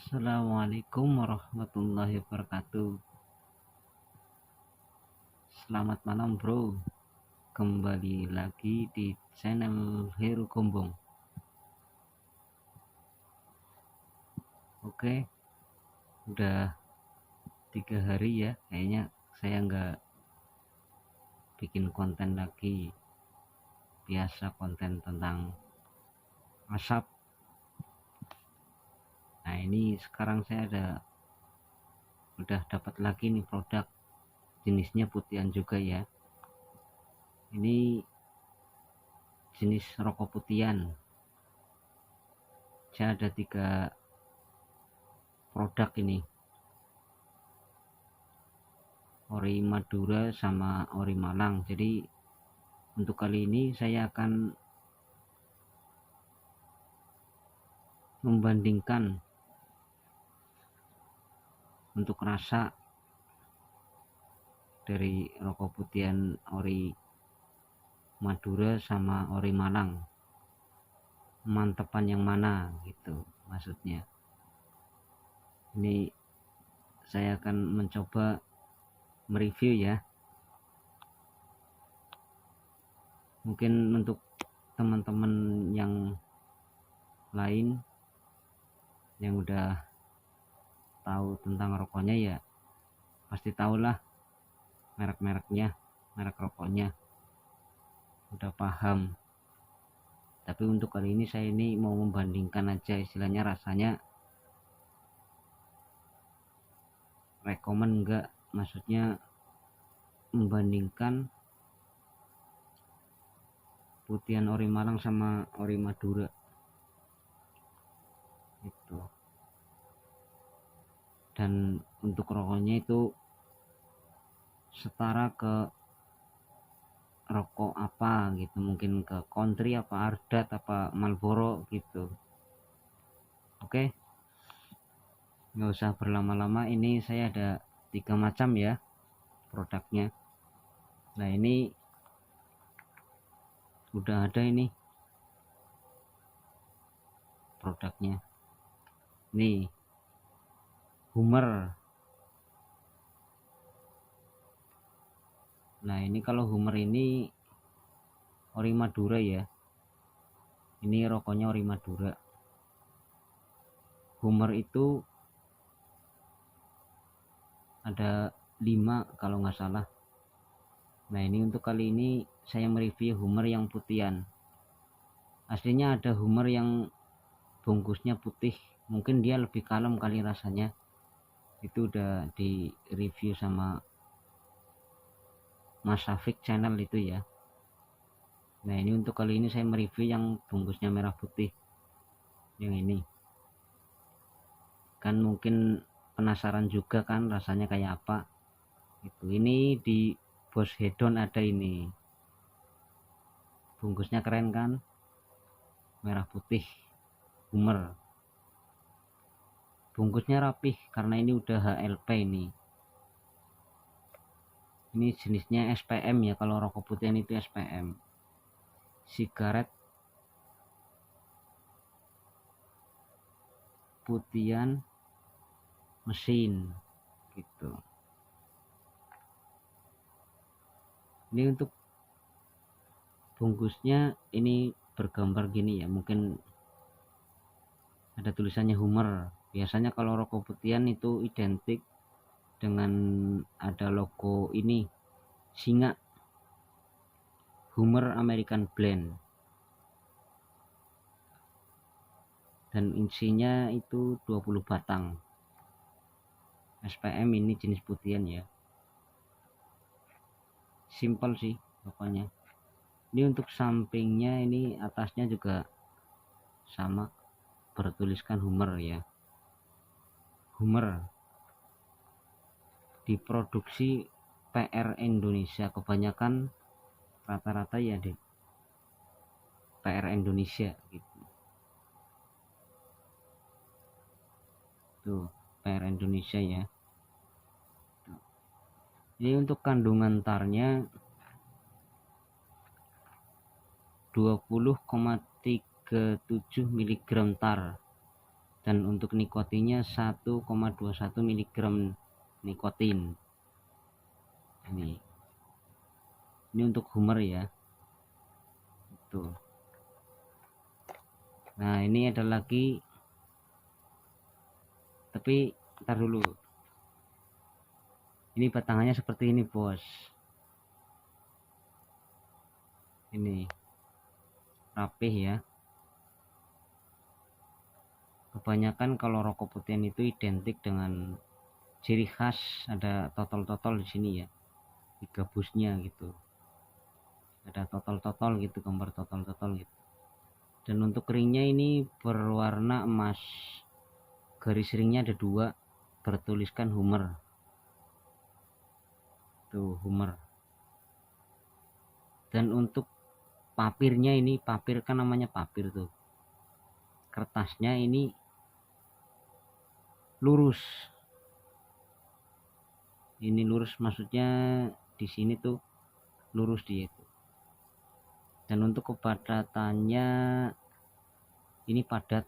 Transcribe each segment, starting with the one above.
Assalamualaikum warahmatullahi wabarakatuh. Selamat malam bro. Kembali lagi di channel Heru Gombong. Oke, udah 3 hari ya kayaknya saya nggak bikin konten lagi. Biasa konten tentang asap. Nah ini sekarang saya udah dapat lagi nih produk, jenisnya putihan juga ya. Ini jenis rokok putihan. Saya ada 3 produk ini, ori Madura sama ori Malang. Jadi untuk kali ini saya akan membandingkan untuk rasa dari rokok putihan ori Madura sama ori Malang, mantepan yang mana gitu maksudnya. Ini saya akan mencoba mereview ya. Mungkin untuk teman-teman yang lain yang udah tahu tentang rokoknya ya pasti tahulah merek-mereknya, merek rokoknya udah paham. Tapi untuk kali ini saya ini mau membandingkan aja, istilahnya rasanya rekomen enggak, maksudnya membandingkan putihan ori Malang sama ori Madura itu. Dan untuk rokoknya itu setara ke rokok apa gitu, mungkin ke Country apa Ardat apa Marlboro gitu. Oke, nggak usah berlama-lama, ini saya ada 3 macam ya produknya. Nah ini udah ada ini produknya, nih Hummer. Nah ini kalau Hummer ini ori Madura ya, ini rokoknya ori Madura. Hummer itu ada 5 kalau nggak salah. Nah ini untuk kali ini saya mereview Hummer yang putihan. Aslinya ada Hummer yang bungkusnya putih, mungkin dia lebih kalem kali rasanya. Itu udah di review sama Mas Safik channel itu ya. Nah ini untuk kali ini saya mereview yang bungkusnya merah putih, yang ini. Kan mungkin penasaran juga kan rasanya kayak apa itu. Ini di Bos Hedon ada ini, bungkusnya keren kan, merah putih Hummer. Bungkusnya rapih karena ini udah HLP ini. Ini jenisnya SPM ya, kalau rokok putihan itu SPM, sigaret putihan mesin gitu. Ini untuk bungkusnya ini bergambar gini ya, mungkin ada tulisannya Hummer. Biasanya kalau rokok putihan itu identik dengan ada logo ini, singa, Hummer American Blend, dan isinya itu 20 batang. SPM ini jenis putihan ya, simple sih pokoknya. Ini untuk sampingnya, ini atasnya juga sama bertuliskan Hummer ya. Hummer diproduksi PR Indonesia, kebanyakan rata-rata ya di PR Indonesia gitu. Tuh PR Indonesia ya. Ini untuk kandungan tarnya 20,37 mg tar, dan untuk nikotinnya 1,21 mg nikotin. Ini untuk Hummer ya. Tuh. Nah, ini ada lagi, tapi ntar dulu. Ini batangannya seperti ini, bos. Ini rapih ya. Kebanyakan kalau rokok putihan itu identik dengan ciri khas ada totol-totol di sini ya, di gabusnya gitu. Ada totol-totol gitu, gambar totol-totol gitu. Dan untuk ringnya ini berwarna emas. Garis ringnya ada 2, bertuliskan Hummer. Tuh, Hummer. Dan untuk papirnya ini, papir kan namanya papir tuh. Kertasnya ini lurus. Ini lurus, maksudnya di sini tuh lurus dia itu. Dan untuk kepadatannya ini padat.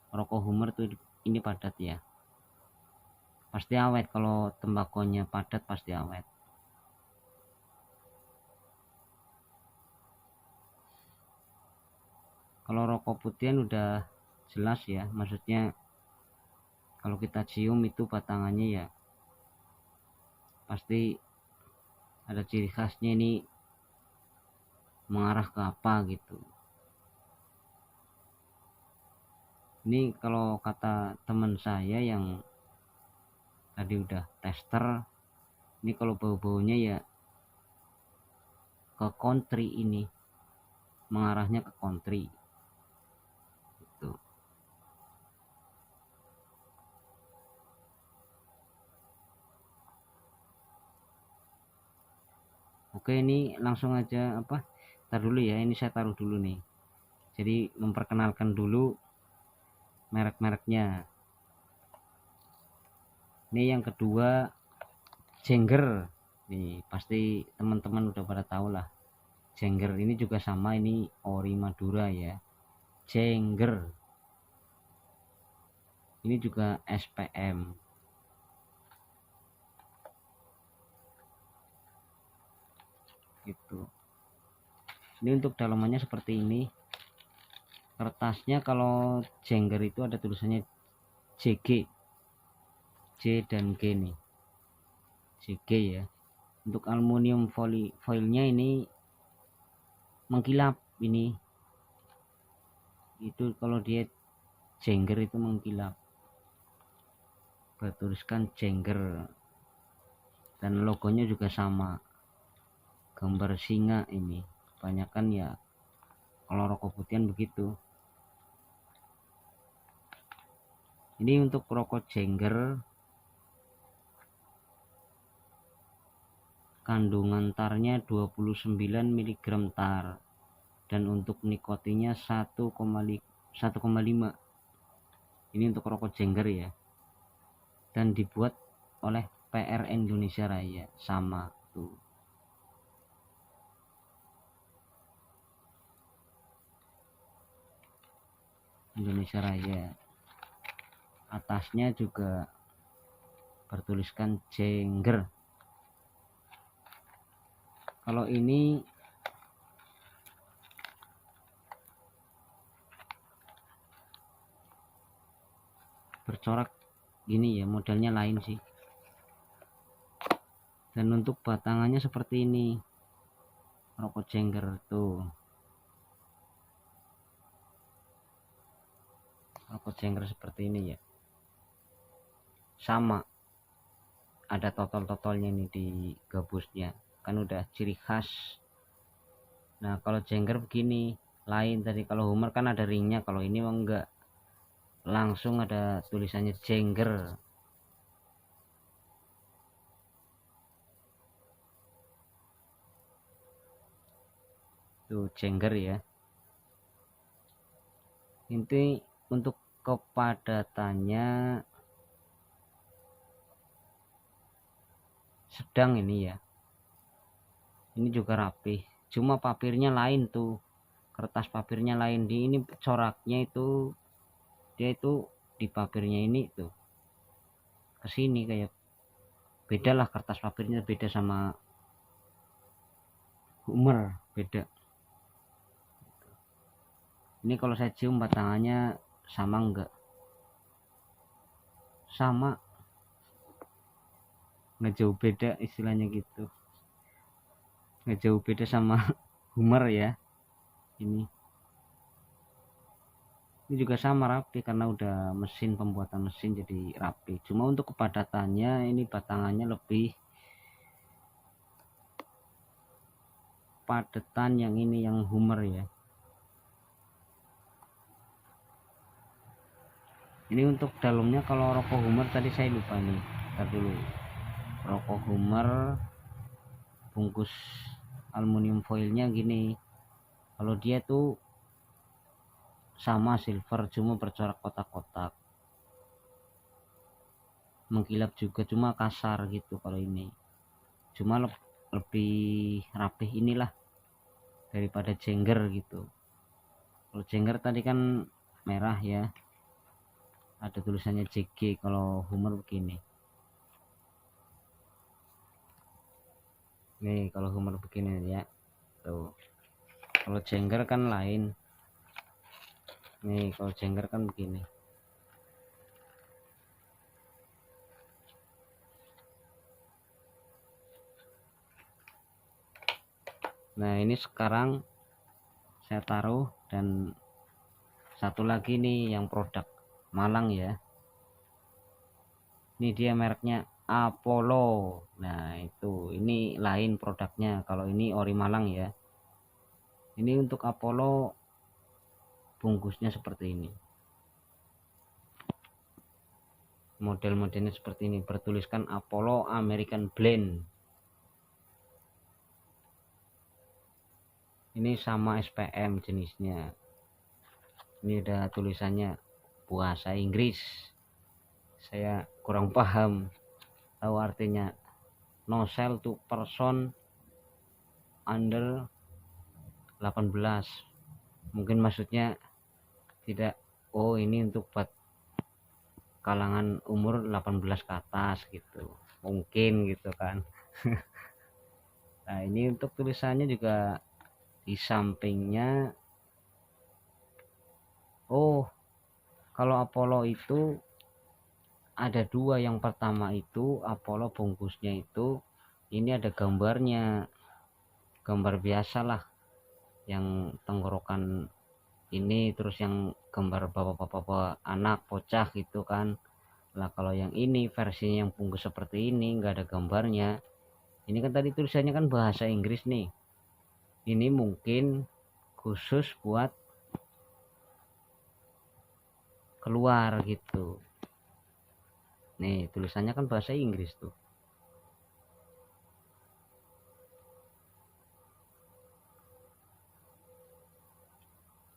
Rokok Hummer tuh ini padat ya. Pasti awet, kalau tembakonya padat pasti awet. Kalau rokok putihan udah jelas ya, maksudnya kalau kita cium itu batangannya ya pasti ada ciri khasnya, ini mengarah ke apa gitu. Ini kalau kata teman saya yang tadi udah tester, ini kalau bau-baunya ya ke country, ini mengarahnya ke country gitu. Oke, ini langsung aja ntar dulu ya, ini saya taruh dulu nih, jadi memperkenalkan dulu merek-mereknya. Ini yang kedua Jengger. Nih pasti teman-teman udah pada tahu lah, Jengger ini juga sama, ini ori Madura ya. Jengger ini juga SPM gitu. Ini untuk dalamannya seperti ini. Kertasnya kalau Jengger itu ada tulisannya JG, J dan G nih, JG ya. Untuk aluminium foilnya ini mengkilap, ini itu kalau dia Jengger itu mengkilap, bertuliskan Jengger. Dan logonya juga sama, gambar singa. Ini kebanyakan ya kalau rokok putihan begitu. Ini untuk rokok Jengger kandungan tarnya 29 mg tar, dan untuk nikotinnya 1,5. Ini untuk rokok Jengger ya, dan dibuat oleh PR Indonesia Raya, sama tuh. Indonesia Raya, atasnya juga bertuliskan Jengger. Kalau ini bercorak gini ya, modelnya lain sih. Dan untuk batangannya seperti ini, rokok Jengger tuh, rokok Jengger seperti ini ya, sama ada totol-totolnya ini di gabusnya, kan udah ciri khas. Nah kalau Jengger begini lain, tadi kalau Hummer kan ada ringnya, kalau ini enggak, langsung ada tulisannya Jengger. Tuh Jengger ya. Ini untuk kepadatannya sedang ini ya. Ini juga rapih, cuma papirnya lain tuh, kertas papirnya lain. Di ini coraknya itu dia itu di papirnya ini tuh kesini kayak beda lah, kertas papirnya beda sama Hummer, beda. Ini kalau saya cium batangannya sama enggak? Sama, nggak jauh beda istilahnya gitu, nggak jauh beda sama Hummer ya. Ini juga sama rapi karena udah pembuatan mesin jadi rapi. Cuma untuk kepadatannya ini batangannya lebih padetan yang ini, yang Hummer ya. Ini untuk dalamnya kalau rokok Hummer tadi saya lupa nih. Ntar dulu. Rokok Hummer bungkus aluminium foilnya gini. Kalau dia tuh sama silver, cuma bercorak kotak-kotak. Mengkilap juga, cuma kasar gitu kalau ini. Cuma lebih rapih inilah daripada Jengger gitu. Kalau Jengger tadi kan merah ya, ada tulisannya JG. Kalau Hummer begini nih, kalau Hummer begini ya tuh. Kalau Jengger kan lain nih, kalau Jengger kan begini. Nah ini sekarang saya taruh, dan satu lagi nih yang produk Malang ya, ini dia mereknya Apollo. Nah itu, ini lain produknya, kalau ini ori Malang ya. Ini untuk Apollo bungkusnya seperti ini, model-modelnya seperti ini, bertuliskan Apollo American Blend. Ini sama SPM jenisnya. Ini ada tulisannya bahasa Inggris, saya kurang paham tahu artinya. No sell to person under 18. Mungkin maksudnya tidak, oh ini untuk buat kalangan umur 18 ke atas gitu, mungkin gitu kan. Nah ini untuk tulisannya juga di sampingnya. Oh, kalau Apollo itu ada dua. Yang pertama itu Apollo bungkusnya itu ini ada gambarnya, gambar biasa lah, yang tenggorokan ini, terus yang gambar bapak-bapak anak bocah gitu kan. Lah kalau yang ini versinya yang bungkus seperti ini nggak ada gambarnya. Ini kan tadi tulisannya kan bahasa Inggris nih, ini mungkin khusus buat keluar gitu. Nih tulisannya kan bahasa Inggris tuh.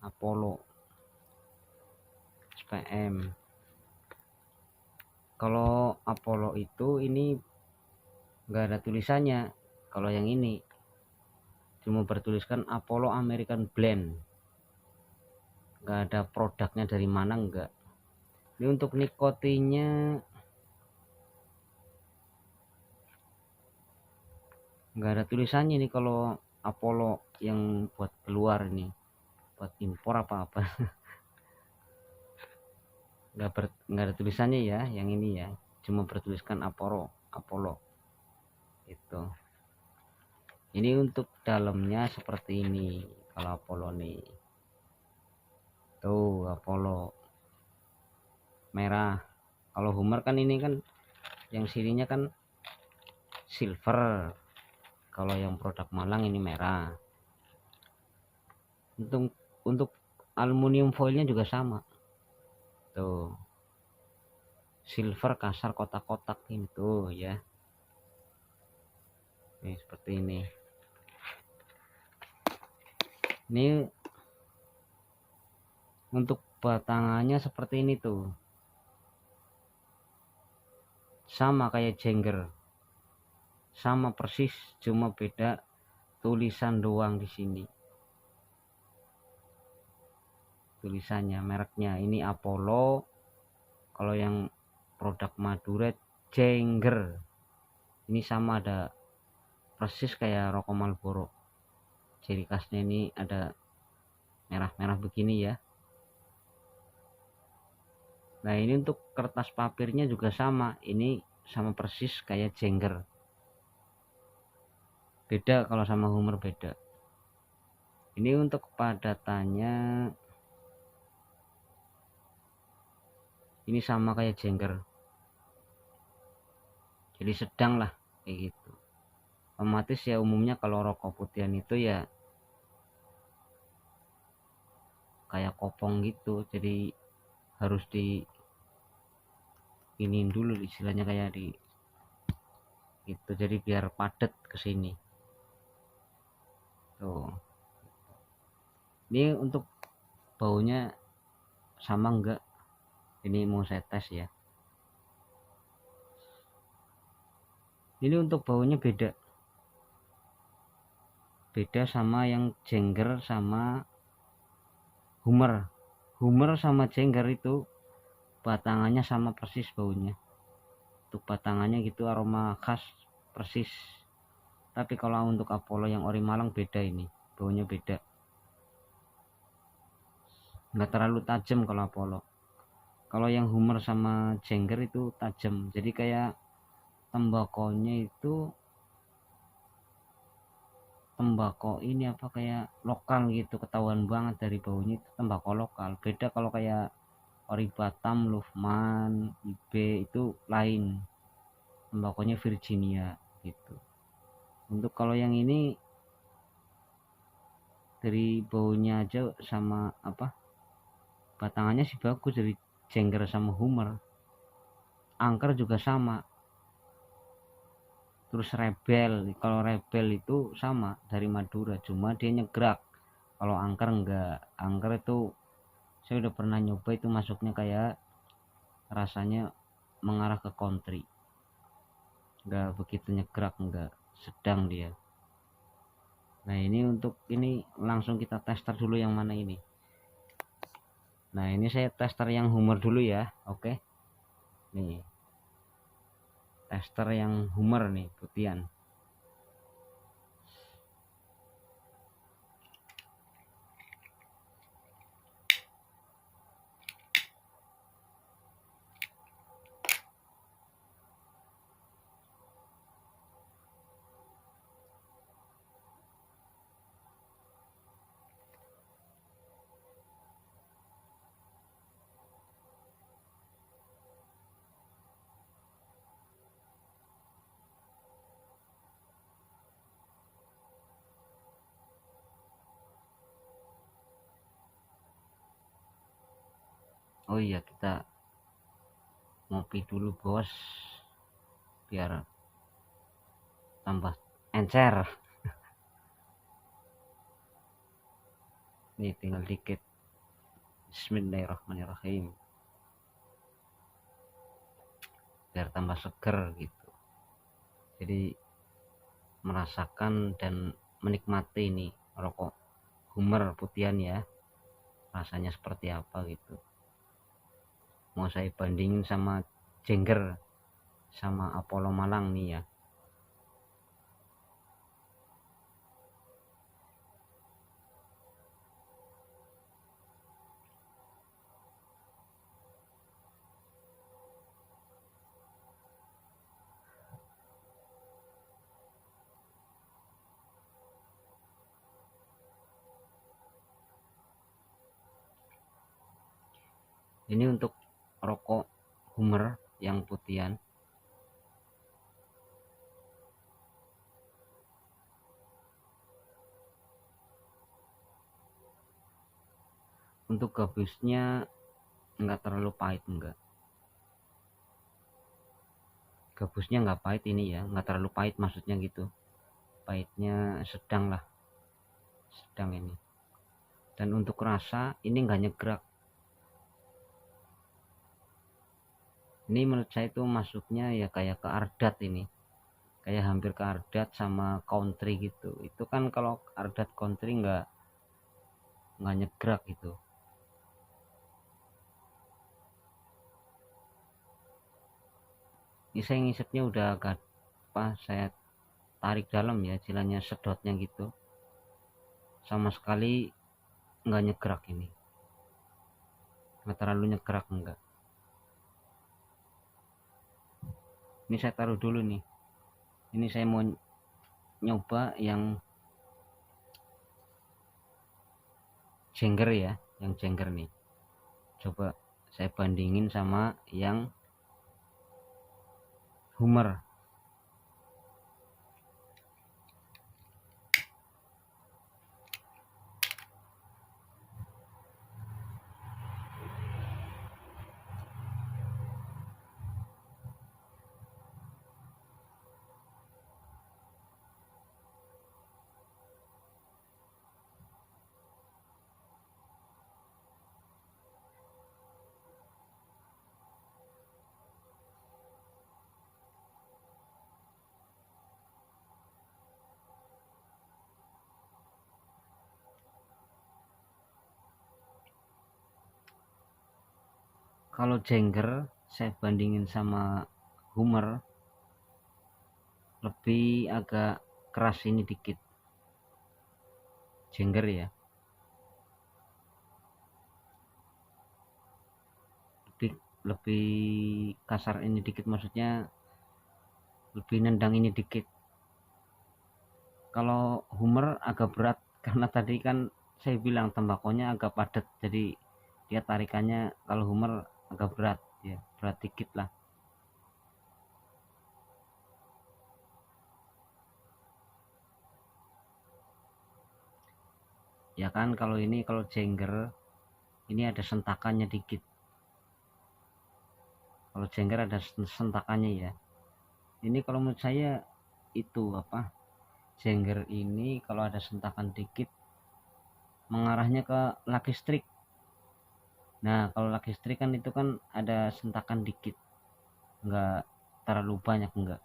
Apollo SPM. Kalau Apollo itu ini nggak ada tulisannya. Kalau yang ini cuma bertuliskan Apollo American Blend, nggak ada produknya dari mana, enggak. Ini untuk nikotinnya nggak ada tulisannya nih. Kalau Apollo yang buat keluar ini, buat impor apa-apa. nggak ada tulisannya ya yang ini ya, cuma bertuliskan Apollo itu. Ini untuk dalamnya seperti ini kalau Apollo nih, tuh Apollo merah. Kalau Hummer kan ini kan yang sininya kan silver, kalau yang produk Malang ini merah. Untuk aluminium foilnya juga sama tuh, silver kasar kotak-kotak itu ya. Nih seperti ini. Ini untuk batangannya seperti ini tuh, sama kayak Jengger, sama persis, cuma beda tulisan doang di sini. tulisannya, mereknya ini Apollo. Kalau yang produk Madura Jengger, ini sama, ada persis kayak rokok Marlboro. Ciri khasnya ini ada merah-merah begini ya. Nah ini untuk kertas papirnya juga sama, ini sama persis kayak Jengger. Beda kalau sama Hummer, beda. Ini untuk kepadatannya ini sama kayak Jengger, jadi sedang lah kayak gitu. Otomatis ya umumnya kalau rokok putihan itu ya kayak kopong gitu, jadi harus di iniin dulu istilahnya, kayak di itu, jadi biar padat ke sini tuh. Ini untuk baunya sama enggak, ini mau saya tes ya. Ini untuk baunya beda sama yang Jengger sama Hummer. Hummer sama Jengger itu batangannya sama persis baunya, untuk batangannya gitu aroma khas persis. Tapi kalau untuk Apollo yang ori Malang beda, ini baunya beda, nggak terlalu tajam kalau Apollo. Kalau yang Hummer sama Jengger itu tajam, jadi kayak tembakonya itu tembakau ini apa, kayak lokal gitu, ketahuan banget dari baunya itu tembakau lokal. Beda kalau kayak ori Batam, Lufman, IB itu lain, tembakonya Virginia gitu. Untuk kalau yang ini dari baunya aja sama apa, batangannya sih bagus dari Jengger sama Hummer. Angker juga sama. Terus Rebel, kalau Rebel itu sama dari Madura, cuma dia nyegrak. Kalau Angker enggak, Angker itu saya udah pernah nyoba, itu masuknya kayak rasanya mengarah ke country, enggak begitu nyegrak, enggak, sedang dia. Nah ini untuk ini langsung kita tester dulu yang mana ini. Nah ini saya tester yang Hummer dulu ya. Oke, nih tester yang Hummer nih, putihan. Oh iya, kita ngopi dulu bos, biar tambah encer. Nih tinggal dikit. Bismillahirrahmanirrahim, biar tambah seger gitu. Jadi merasakan dan menikmati ini rokok Hummer putihan ya, rasanya seperti apa gitu. Mau saya bandingin sama Jengger sama Apollo Malang nih ya. Ini untuk rokok Hummer yang putihan. Untuk gabusnya enggak terlalu pahit, enggak. Gabusnya enggak pahit ini ya, enggak terlalu pahit maksudnya gitu. Pahitnya sedang lah, sedang ini. Dan untuk rasa ini enggak nyegrak. Ini menurut saya itu masuknya ya kayak ke Ardat ini. Kayak hampir ke Ardat sama country gitu. Itu kan kalau Ardat country enggak nyegrak gitu. Ini saya ngisepnya udah agak apa, saya tarik dalam ya, istilahnya sedotnya gitu, sama sekali nggak nyegrak, ini nggak terlalu nyegrak, enggak. Ini saya taruh dulu nih, ini saya mau nyoba yang jengger ya, yang jengger nih, coba saya bandingin sama yang hummer. Kalau jengger saya bandingin sama hummer, lebih agak keras ini dikit, jengger ya, lebih lebih kasar ini dikit, maksudnya lebih nendang ini dikit. Kalau hummer agak berat karena tadi kan saya bilang tembakonya agak padat, jadi dia tarikannya kalau hummer agak berat ya, berat dikit lah. Ya kan, kalau ini kalau jengger ini ada sentakannya dikit, kalau jengger ada sentakannya ya. Ini kalau menurut saya itu apa, jengger ini kalau ada sentakan dikit mengarahnya ke lucky strike. Nah kalau lucky strike kan itu kan ada sentakan dikit, enggak terlalu banyak, enggak,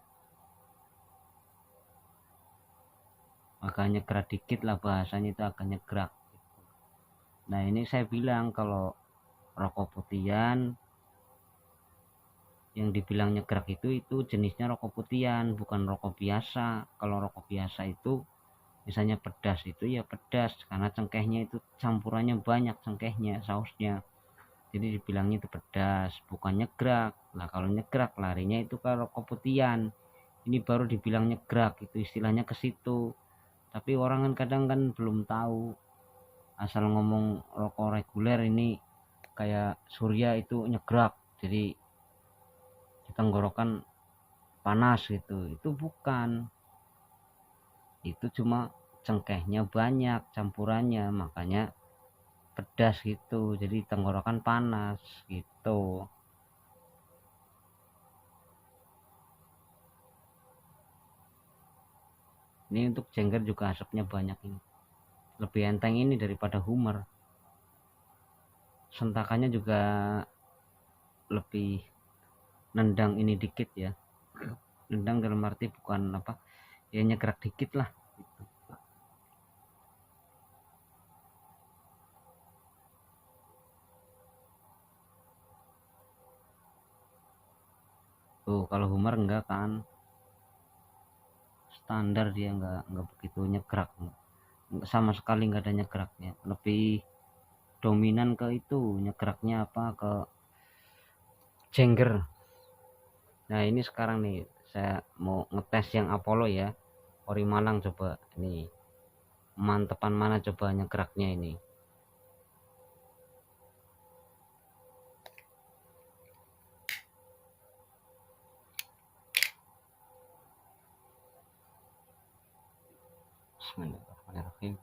makanya gerak dikit lah, bahasanya itu agak nyegrak. Nah ini saya bilang kalau rokok putihan yang dibilang nyegrak itu jenisnya rokok putihan, bukan rokok biasa. Kalau rokok biasa itu misalnya pedas, itu ya pedas karena cengkehnya itu campurannya banyak, cengkehnya, sausnya, jadi dibilangnya itu pedas, bukan nyegrak. Nah kalau nyegrak larinya itu ke rokok putihan, ini baru dibilang nyegrak, itu istilahnya ke situ. Tapi orang kan kadang kan belum tahu, asal ngomong rokok reguler ini kayak Surya itu nyegrak, jadi di tenggorokan panas gitu, itu bukan, itu cuma cengkehnya banyak campurannya, makanya pedas gitu, jadi tenggorokan panas gitu. Ini untuk jengger juga asapnya banyak, ini lebih enteng ini daripada hummer, sentakannya juga lebih nendang ini dikit ya, nendang dalam arti bukan apa ya, nyegrak dikit lah gitu. Tuh kalau hummer enggak kan, standar dia enggak begitu nyegrak, sama sekali enggak ada nyegraknya, lebih dominan ke itu nyegraknya apa, ke jengger. Nah ini sekarang nih saya mau ngetes yang Apollo ya, ori Malang, coba ini mantepan mana coba nyegraknya ini. Bismillahirrahmanirrahim.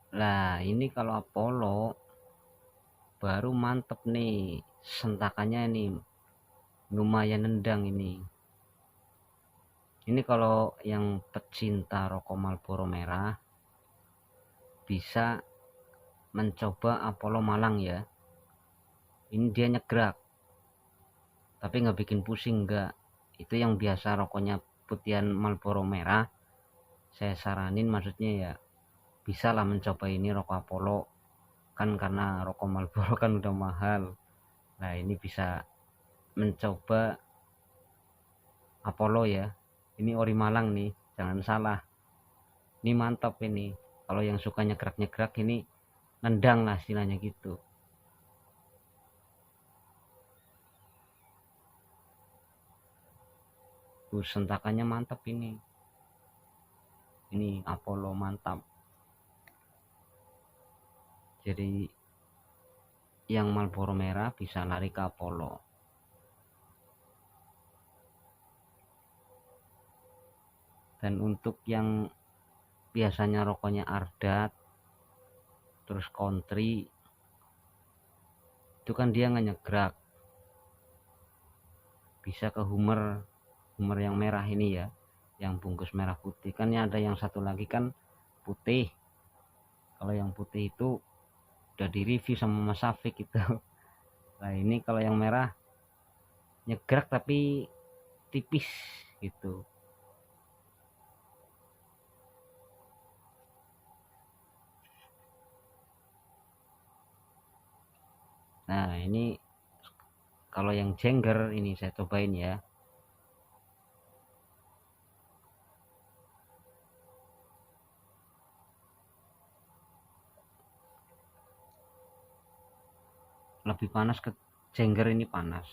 Lah ini kalau Apollo baru mantep nih, sentakannya ini lumayan nendang ini. Ini kalau yang pecinta rokok Marlboro merah bisa mencoba Apollo Malang ya. Ini dia nyegrak tapi nggak bikin pusing, nggak. Itu yang biasa rokoknya putihan Marlboro merah, saya saranin maksudnya ya bisa lah mencoba ini rokok Apollo, kan karena rokok Marlboro kan udah mahal. Nah ini bisa mencoba Apollo ya, ini ori Malang nih, jangan salah, ini mantap ini. Kalau yang suka nyegrak-nyegrak ini nendang lah istilahnya gitu. Tuh sentakannya mantap ini Apollo mantap. Jadi yang Marlboro merah bisa lari ke Apollo. Dan untuk yang biasanya rokoknya Ardat terus country, itu kan dia nggak nyegrak, bisa ke Hummer yang merah ini ya, yang bungkus merah putih. Kan ada yang satu lagi kan putih. Kalau yang putih itu udah di review sama Mas Safik itu. Nah ini kalau yang merah nyegrak tapi tipis gitu. Nah ini kalau yang jengger ini saya cobain ya. Lebih panas ke jengger, ini panas,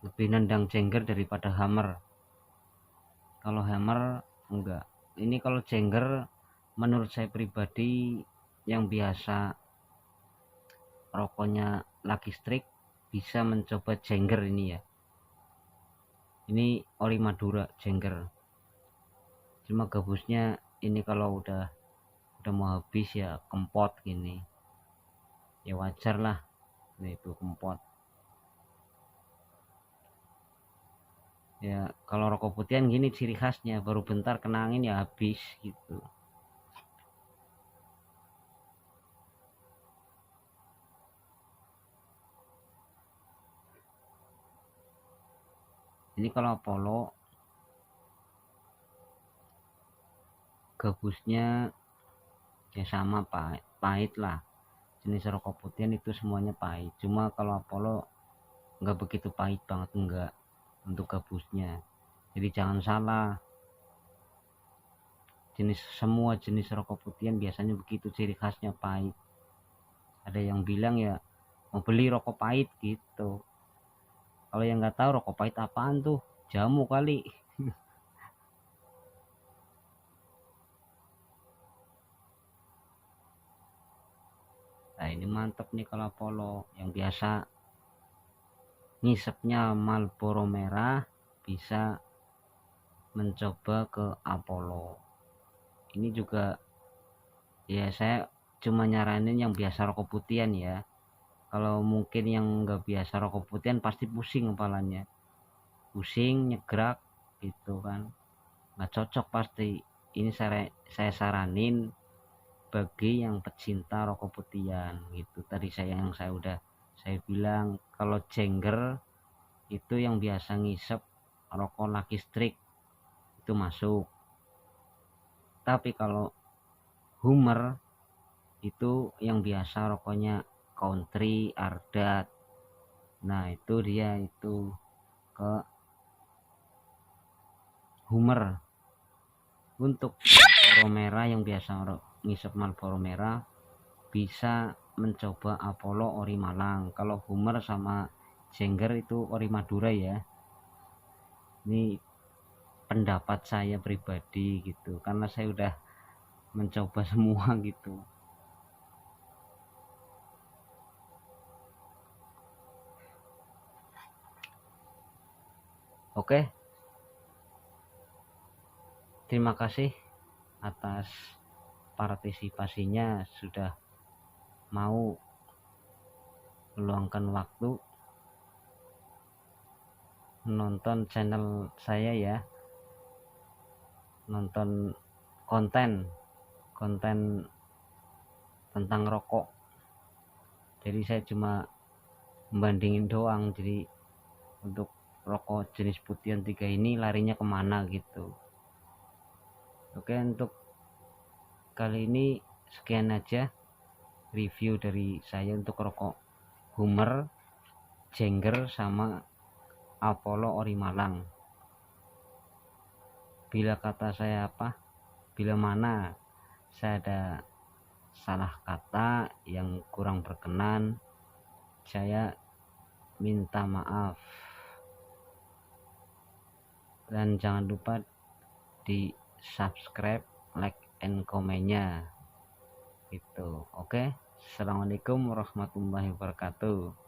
lebih nendang jengger daripada hammer. Kalau hammer enggak. Ini kalau jengger menurut saya pribadi yang biasa rokoknya Lucky Strike bisa mencoba jengger ini ya. Ini ori Madura jengger. Cuma gabusnya ini kalau udah mau habis ya kempot gini. Ya wajar lah. Nah, itu kempot. Ya kalau rokok putihan gini ciri khasnya, baru bentar kena angin ya habis gitu. Ini kalau Apollo gabusnya ya sama pahit lah. Jenis rokok putihan itu semuanya pahit. Cuma kalau Apollo nggak begitu pahit banget, enggak, untuk gabusnya. Jadi jangan salah, semua jenis rokok putihan biasanya begitu, ciri khasnya pahit. Ada yang bilang ya mau beli rokok pahit gitu. Kalau yang nggak tahu rokok pahit apaan tuh, jamu kali. Nah ini mantep nih kalau Apollo. Yang biasa ngisepnya Marlboro merah bisa mencoba ke Apollo. Ini juga ya saya cuma nyaranin yang biasa rokok putihan ya. Kalau mungkin yang nggak biasa rokok putihan pasti pusing kepalanya, pusing nyegrak gitu kan, nggak cocok pasti. Ini saya saranin bagi yang pecinta rokok putihan gitu. Tadi saya udah saya bilang kalau jengger itu yang biasa ngisep rokok Lucky Strike itu masuk. Tapi kalau Hummer itu yang biasa rokoknya country Ardat, nah itu dia itu ke Hummer. Untuk Marlboro merah yang biasa ngisep Marlboro merah bisa mencoba Apollo ori Malang. Kalau Hummer sama Jengger itu ori Madura ya. Ini pendapat saya pribadi gitu, karena saya udah mencoba semua gitu. Oke, terima kasih atas partisipasinya, sudah mau meluangkan waktu menonton channel saya ya, nonton konten tentang rokok. Jadi saya cuma membandingin doang, jadi untuk rokok jenis putihan 3 ini larinya kemana gitu. Oke, untuk kali ini sekian aja review dari saya untuk rokok Hummer, Jengger, sama Apollo Ori Malang. Bila mana saya ada salah kata yang kurang berkenan, saya minta maaf. Dan jangan lupa di subscribe, like, and komennya gitu. Oke, assalamualaikum warahmatullahi wabarakatuh.